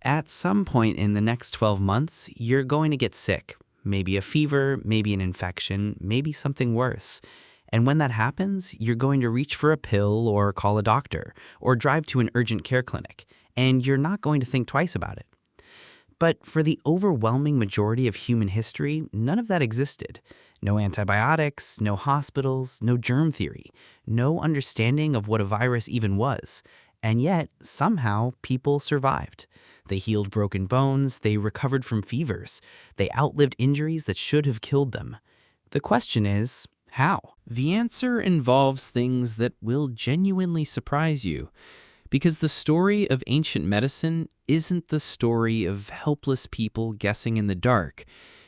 At some point in the next 12 months, you're going to get sick. Maybe a fever, maybe an infection, maybe something worse. And when that happens, you're going to reach for a pill or call a doctor or drive to an urgent care clinic, and you're not going to think twice about it. But for the overwhelming majority of human history, none of that existed. No antibiotics, no hospitals, no germ theory, no understanding of what a virus even was. And yet, somehow, people survived. They healed broken bones, they recovered from fevers, they outlived injuries that should have killed them. The question is, how? The answer involves things that will genuinely surprise you, because the story of ancient medicine isn't the story of helpless people guessing in the dark.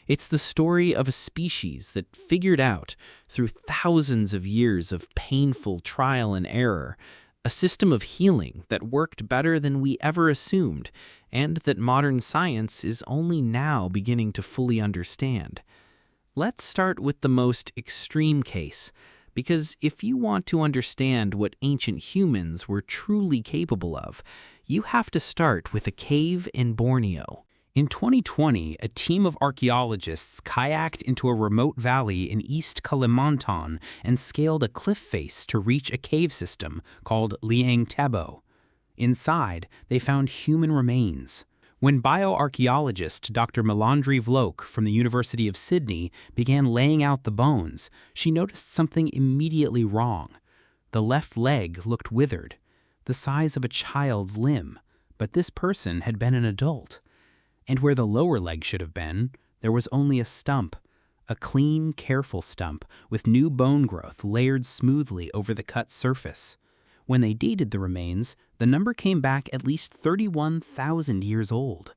It's the story of a species that figured out, through thousands of years of painful trial and error, a system of healing that worked better than we ever assumed, and that modern science is only now beginning to fully understand. Let's start with the most extreme case, because if you want to understand what ancient humans were truly capable of, you have to start with a cave in Borneo. In 2020, a team of archaeologists kayaked into a remote valley in East Kalimantan and scaled a cliff face to reach a cave system called Liang Tebo. Inside, they found human remains. When bioarchaeologist Dr. Maloney from the University of Sydney began laying out the bones, she noticed something immediately wrong. The left leg looked withered, the size of a child's limb, but this person had been an adult. And where the lower leg should have been, there was only a stump, a clean, careful stump with new bone growth layered smoothly over the cut surface. When they dated the remains, the number came back at least 31,000 years old.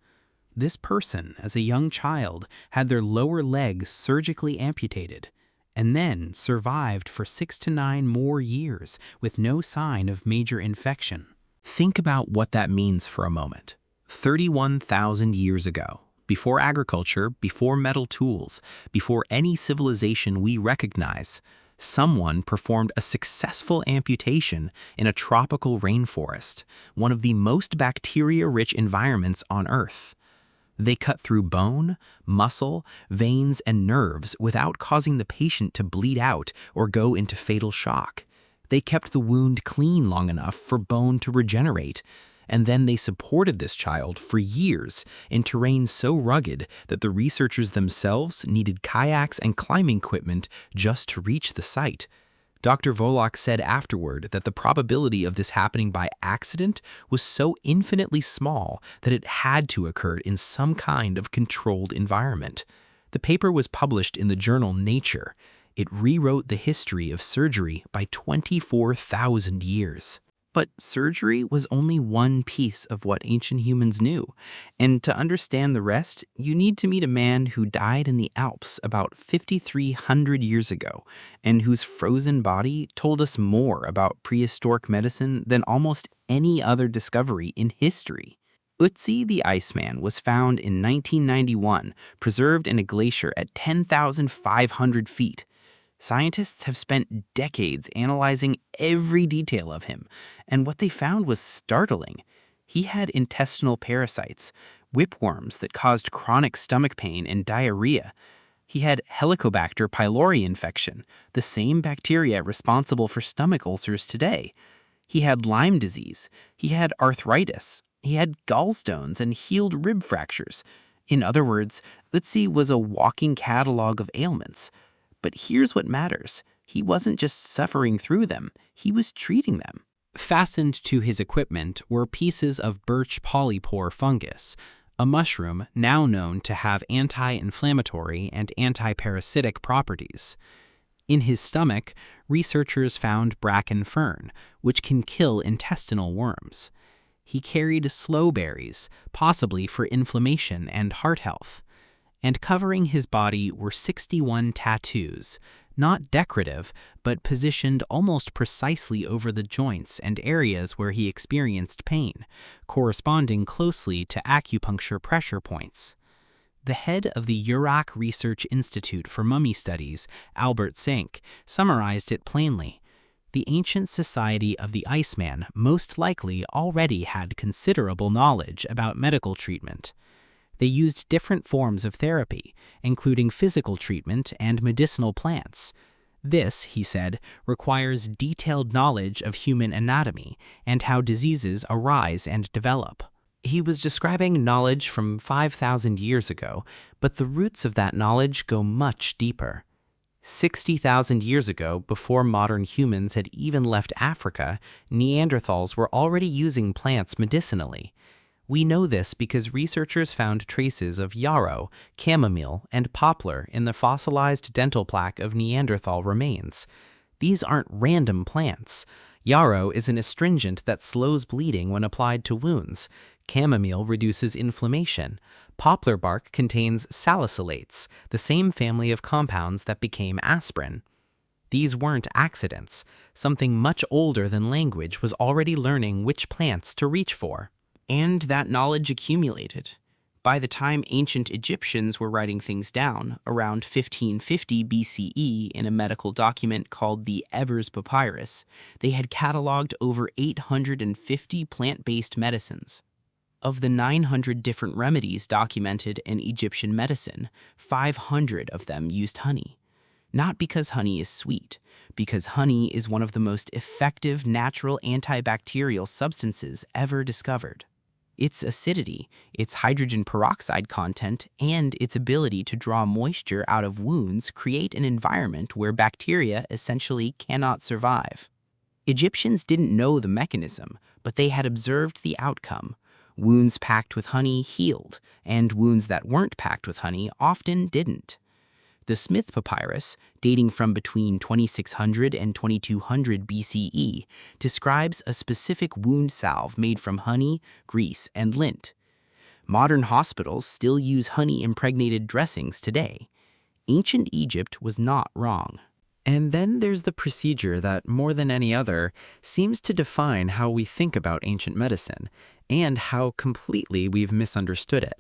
This person, as a young child, had their lower leg surgically amputated, and then survived for 6 to 9 more years with no sign of major infection. Think about what that means for a moment. 31,000 years ago, before agriculture, before metal tools, before any civilization we recognize, someone performed a successful amputation in a tropical rainforest, one of the most bacteria-rich environments on Earth. They cut through bone, muscle, veins, and nerves without causing the patient to bleed out or go into fatal shock. They kept the wound clean long enough for bone to regenerate, and then they supported this child for years in terrain so rugged that the researchers themselves needed kayaks and climbing equipment just to reach the site. Dr. Volok said afterward that the probability of this happening by accident was so infinitely small that it had to occur in some kind of controlled environment. The paper was published in the journal Nature. It rewrote the history of surgery by 24,000 years. But surgery was only one piece of what ancient humans knew, and to understand the rest, you need to meet a man who died in the Alps about 5,300 years ago, and whose frozen body told us more about prehistoric medicine than almost any other discovery in history. Ötzi the Iceman was found in 1991, preserved in a glacier at 10,500 feet. Scientists have spent decades analyzing every detail of him, and what they found was startling. He had intestinal parasites, whipworms that caused chronic stomach pain and diarrhea. He had Helicobacter pylori infection, the same bacteria responsible for stomach ulcers today. He had Lyme disease. He had arthritis. He had gallstones and healed rib fractures. In other words, Ötzi was a walking catalog of ailments. But here's what matters. He wasn't just suffering through them, he was treating them. Fastened to his equipment were pieces of birch polypore fungus, a mushroom now known to have anti-inflammatory and anti-parasitic properties. In his stomach, researchers found bracken fern, which can kill intestinal worms. He carried slowberries, possibly for inflammation and heart health. And covering his body were 61 tattoos, not decorative, but positioned almost precisely over the joints and areas where he experienced pain, corresponding closely to acupuncture pressure points. The head of the Urach Research Institute for Mummy Studies, Albert Senk, summarized it plainly. The ancient society of the Iceman most likely already had considerable knowledge about medical treatment. They used different forms of therapy, including physical treatment and medicinal plants. This, he said, requires detailed knowledge of human anatomy and how diseases arise and develop. He was describing knowledge from 5,000 years ago, but the roots of that knowledge go much deeper. 60,000 years ago, before modern humans had even left Africa, Neanderthals were already using plants medicinally. We know this because researchers found traces of yarrow, chamomile, and poplar in the fossilized dental plaque of Neanderthal remains. These aren't random plants. Yarrow is an astringent that slows bleeding when applied to wounds. Chamomile reduces inflammation. Poplar bark contains salicylates, the same family of compounds that became aspirin. These weren't accidents. Something much older than language was already learning which plants to reach for. And that knowledge accumulated. By the time ancient Egyptians were writing things down, around 1550 BCE in a medical document called the Evers Papyrus, they had cataloged over 850 plant-based medicines. Of the 900 different remedies documented in Egyptian medicine, 500 of them used honey. Not because honey is sweet, because honey is one of the most effective natural antibacterial substances ever discovered. Its acidity, its hydrogen peroxide content, and its ability to draw moisture out of wounds create an environment where bacteria essentially cannot survive. Egyptians didn't know the mechanism, but they had observed the outcome. Wounds packed with honey healed, and wounds that weren't packed with honey often didn't. The Smith Papyrus, dating from between 2600 and 2200 BCE, describes a specific wound salve made from honey, grease, and lint. Modern hospitals still use honey-impregnated dressings today. Ancient Egypt was not wrong. And then there's the procedure that, more than any other, seems to define how we think about ancient medicine, and how completely we've misunderstood it.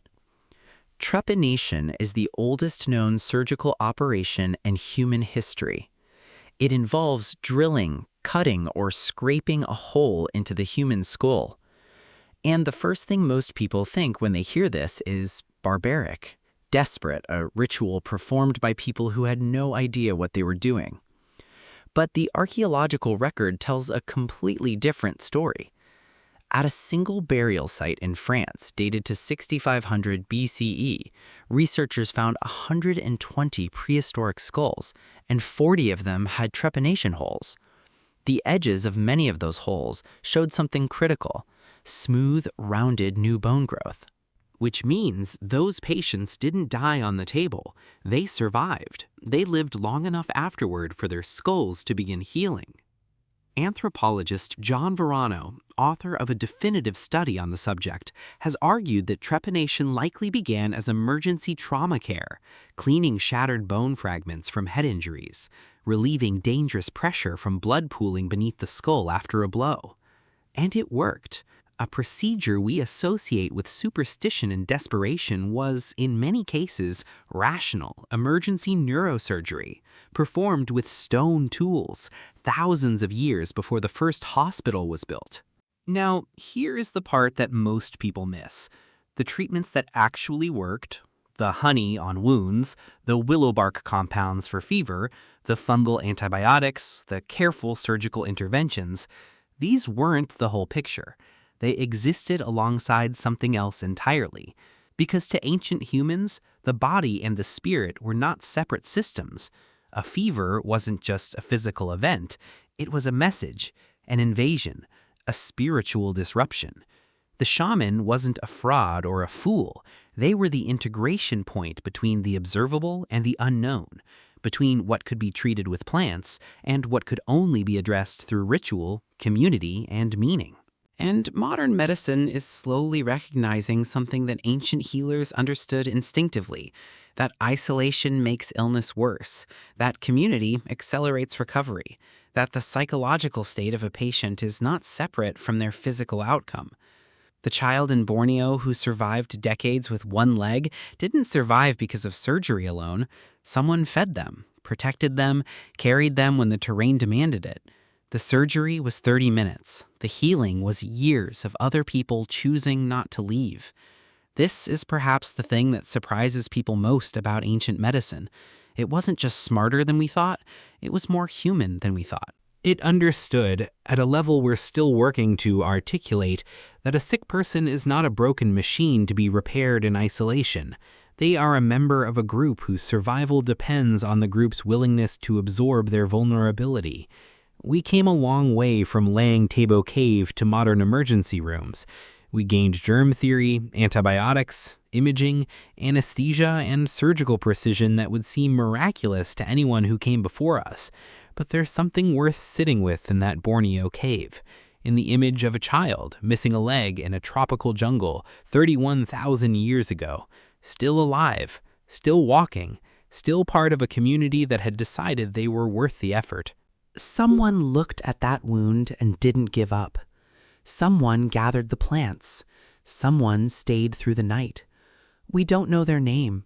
Trepanation is the oldest known surgical operation in human history. It involves drilling, cutting, or scraping a hole into the human skull. And the first thing most people think when they hear this is barbaric, desperate, a ritual performed by people who had no idea what they were doing. But the archaeological record tells a completely different story. At a single burial site in France dated to 6500 BCE, researchers found 120 prehistoric skulls, and 40 of them had trepanation holes. The edges of many of those holes showed something critical: smooth, rounded new bone growth. Which means those patients didn't die on the table. They survived. They lived long enough afterward for their skulls to begin healing. Anthropologist John Verano, author of a definitive study on the subject, has argued that trepanation likely began as emergency trauma care, cleaning shattered bone fragments from head injuries, relieving dangerous pressure from blood pooling beneath the skull after a blow. And it worked. A procedure we associate with superstition and desperation was, in many cases, rational emergency neurosurgery, performed with stone tools, thousands of years before the first hospital was built. Now, here is the part that most people miss. The treatments that actually worked, the honey on wounds, the willow bark compounds for fever, the fungal antibiotics, the careful surgical interventions, these weren't the whole picture. They existed alongside something else entirely, because to ancient humans, the body and the spirit were not separate systems. A fever wasn't just a physical event, it was a message, an invasion, a spiritual disruption. The shaman wasn't a fraud or a fool. They were the integration point between the observable and the unknown, between what could be treated with plants and what could only be addressed through ritual, community, and meaning. And modern medicine is slowly recognizing something that ancient healers understood instinctively, that isolation makes illness worse, that community accelerates recovery, that the psychological state of a patient is not separate from their physical outcome. The child in Borneo who survived decades with one leg didn't survive because of surgery alone. Someone fed them, protected them, carried them when the terrain demanded it. The surgery was 30 minutes. The healing was years of other people choosing not to leave. This is perhaps the thing that surprises people most about ancient medicine. It wasn't just smarter than we thought, it was more human than we thought. It understood, at a level we're still working to articulate, that a sick person is not a broken machine to be repaired in isolation. They are a member of a group whose survival depends on the group's willingness to absorb their vulnerability. We came a long way from laying Tabo Cave to modern emergency rooms. We gained germ theory, antibiotics, imaging, anesthesia, and surgical precision that would seem miraculous to anyone who came before us. But there's something worth sitting with in that Borneo cave. In the image of a child missing a leg in a tropical jungle 31,000 years ago. Still alive, still walking, still part of a community that had decided they were worth the effort. Someone looked at that wound and didn't give up. Someone gathered the plants. Someone stayed through the night. We don't know their name.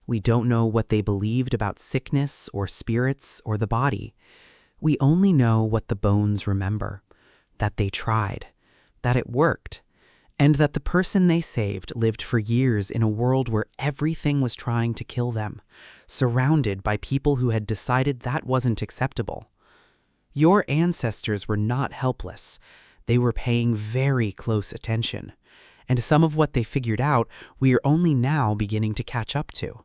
We don't know what they believed about sickness or spirits or the body. We only know what the bones remember, that they tried, that it worked, and that the person they saved lived for years in a world where everything was trying to kill them, surrounded by people who had decided that wasn't acceptable. Your ancestors were not helpless. They were paying very close attention, and some of what they figured out we are only now beginning to catch up to.